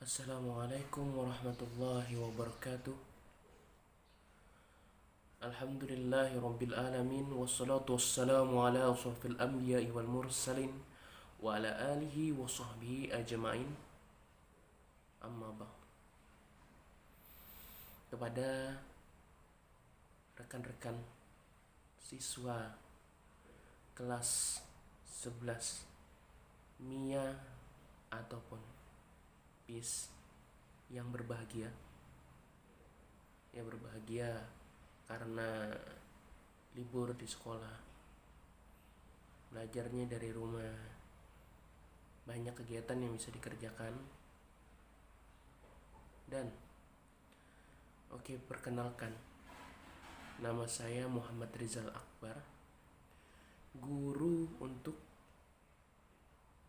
Assalamualaikum warahmatullahi wabarakatuh. Alhamdulillahi rabbil alamin. Wassalatu wassalamu ala ashrafil anbiya'i wal mursalin wa ala alihi wa sahbihi ajma'in. Amma ba'd. Kepada rekan-rekan siswa kelas 11 MIA ataupun PIS yang berbahagia karena libur di sekolah, belajarnya dari rumah, banyak kegiatan yang bisa dikerjakan. Dan perkenalkan, nama saya Muhammad Rizal Akbar, guru untuk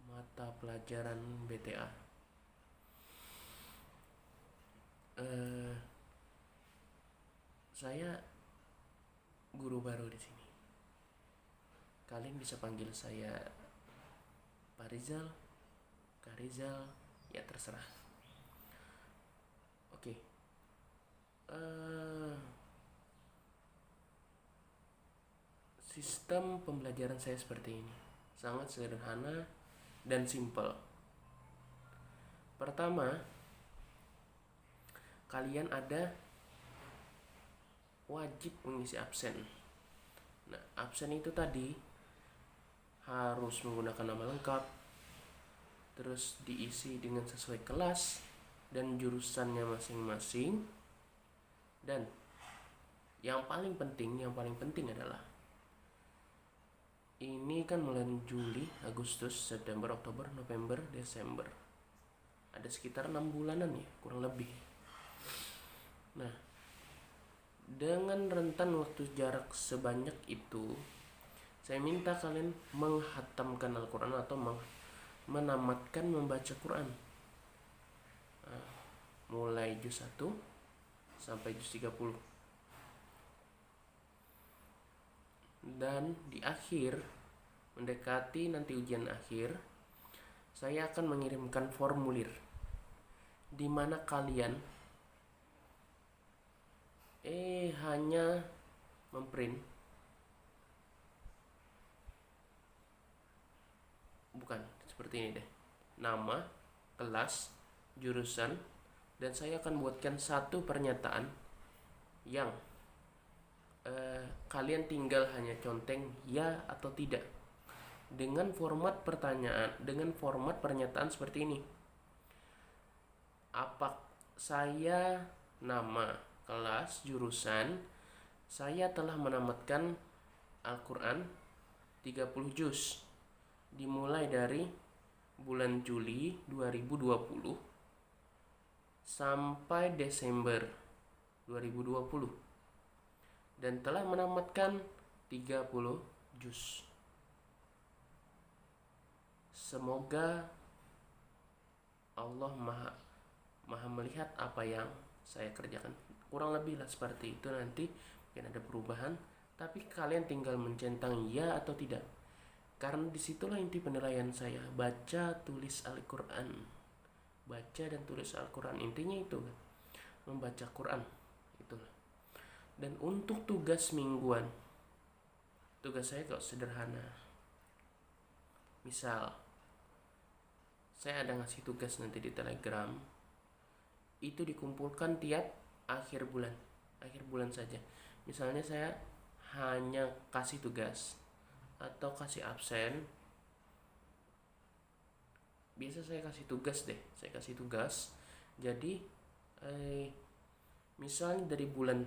mata pelajaran BTA. Saya guru baru di sini. Kalian bisa panggil saya Pak Rizal, Kak Rizal, ya terserah. Oke. Sistem pembelajaran saya seperti ini. Sangat sederhana dan simpel. Pertama, kalian ada wajib mengisi absen. Nah, absen itu tadi harus menggunakan nama lengkap, terus diisi dengan sesuai kelas dan jurusannya masing-masing. Dan yang paling penting adalah ini kan mulai Juli, Agustus, September, Oktober, November, Desember. Ada sekitar 6 bulanan ya, kurang lebih. Nah, dengan rentan waktu jarak sebanyak itu, saya minta kalian menghatamkan Al-Quran atau menamatkan membaca Quran. Mulai juz 1 sampai juz 30. Dan di akhir, mendekati nanti ujian akhir, saya akan mengirimkan formulir di mana kalian hanya memprint, bukan seperti ini deh, nama, kelas, jurusan, dan saya akan buatkan satu pernyataan yang kalian tinggal hanya conteng ya atau tidak dengan format pernyataan seperti ini. Apa saya nama, kelas, jurusan, saya telah menamatkan Al-Quran 30 juz dimulai dari bulan Juli 2020 sampai Desember 2020 dan telah menamatkan 30 juz. Semoga Allah maha melihat apa yang saya kerjakan. Kurang lebih lah seperti itu. Nanti mungkin ada perubahan, tapi kalian tinggal mencentang ya atau tidak, karena disitulah inti penilaian saya. Baca tulis Al-Quran, baca dan tulis Al-Quran, intinya itu kan, membaca Quran itulah. Dan untuk tugas mingguan, tugas saya kok sederhana. Misal saya ada ngasih tugas nanti di Telegram, itu dikumpulkan tiap akhir bulan saja. Misalnya saya hanya kasih tugas atau kasih absen, biasa saya kasih tugas. Jadi misalnya dari bulan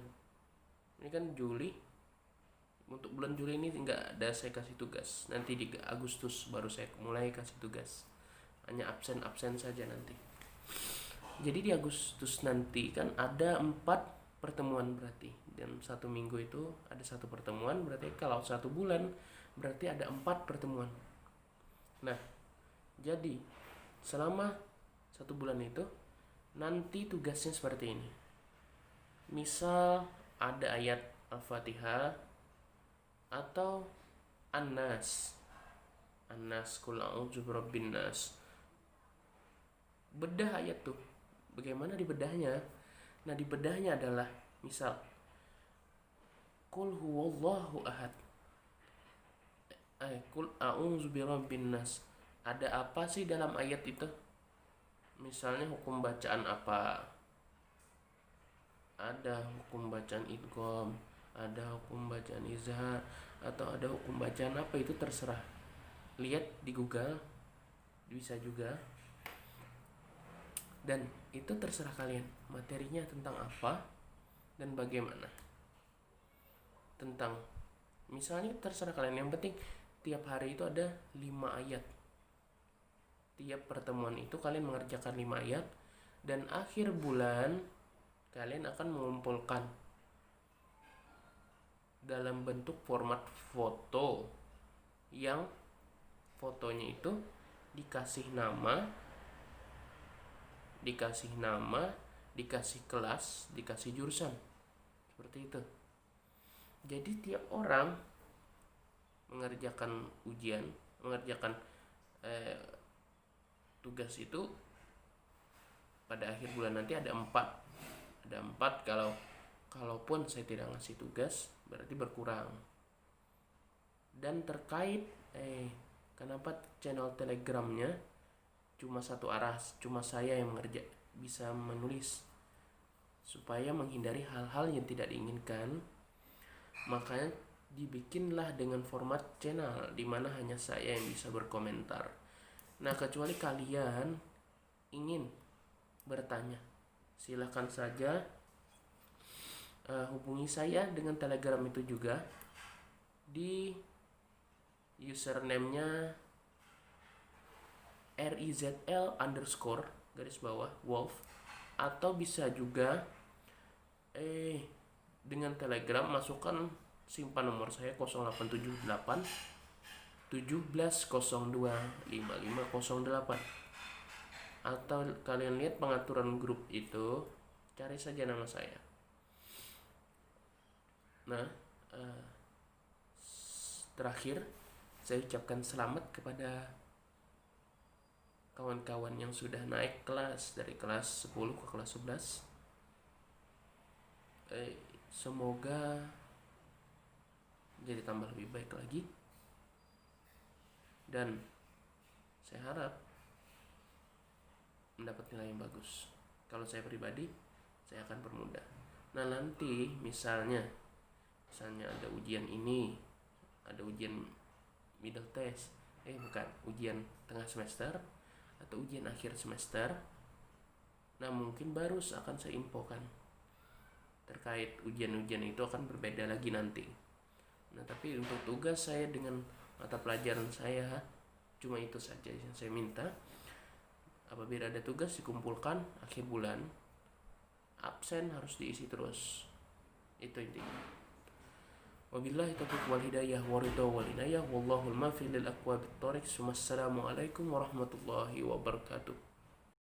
ini kan Juli, untuk bulan Juli ini nggak ada saya kasih tugas. Nanti di Agustus baru saya mulai kasih tugas, hanya absen saja nanti. Jadi di Agustus nanti kan ada 4 pertemuan berarti, dan 1 minggu itu ada 1 pertemuan, berarti kalau 1 bulan berarti ada 4 pertemuan. Nah, jadi selama 1 bulan itu nanti tugasnya seperti ini. Misal ada ayat Al-Fatihah atau An-Nas, qul a'udzu birabbin nas. Bedah ayat tuh, Bagaimana dibedahnya? Nah, dibedahnya adalah misal Qul huwallahu ahad. Qul a'udzu birabbin nas. Ada apa sih dalam ayat itu? Misalnya hukum bacaan apa? Ada hukum bacaan idgham, ada hukum bacaan izhar, atau ada hukum bacaan apa, itu terserah. Lihat di Google bisa juga. Dan itu terserah kalian materinya tentang apa dan bagaimana. Tentang misalnya terserah kalian, yang penting tiap hari itu ada 5 ayat. Tiap pertemuan itu kalian mengerjakan 5 ayat, dan akhir bulan kalian akan mengumpulkan dalam bentuk format foto, yang fotonya itu dikasih nama, dikasih kelas, dikasih jurusan, seperti itu. Jadi tiap orang mengerjakan tugas itu pada akhir bulan nanti ada 4. Kalaupun saya tidak ngasih tugas berarti berkurang. Dan terkait kenapa channel Telegramnya cuma satu arah, cuma saya yang bisa menulis, supaya menghindari hal-hal yang tidak diinginkan, makanya dibikinlah dengan format channel di mana hanya saya yang bisa berkomentar. Nah, kecuali kalian ingin bertanya, silakan saja hubungi saya dengan Telegram itu juga di username-nya rizl_wolf, atau bisa juga dengan Telegram masukkan simpan nomor saya 0878 1702 5508, atau kalian lihat pengaturan grup itu, cari saja nama saya. Nah, terakhir saya ucapkan selamat kepada kawan-kawan yang sudah naik kelas dari kelas 10 ke kelas 11. Semoga jadi tambah lebih baik lagi, dan saya harap mendapat nilai yang bagus. Kalau saya pribadi, saya akan permudah. Nah, nanti misalnya ada ujian ini, ada ujian middle test, ujian tengah semester atau ujian akhir semester. Nah, mungkin baru akan saya infokan terkait ujian-ujian itu akan berbeda lagi nanti. Nah, tapi untuk tugas saya dengan mata pelajaran saya cuma itu saja yang saya minta. Apabila ada tugas dikumpulkan akhir bulan, absen harus diisi terus. Itu intinya. Wabillahi taufiq wal hidayah wa ridha wal inayah, wallahul muwaffiq lil aqwamit thoriq. Wassalamualaikum warahmatullahi wabarakatuh.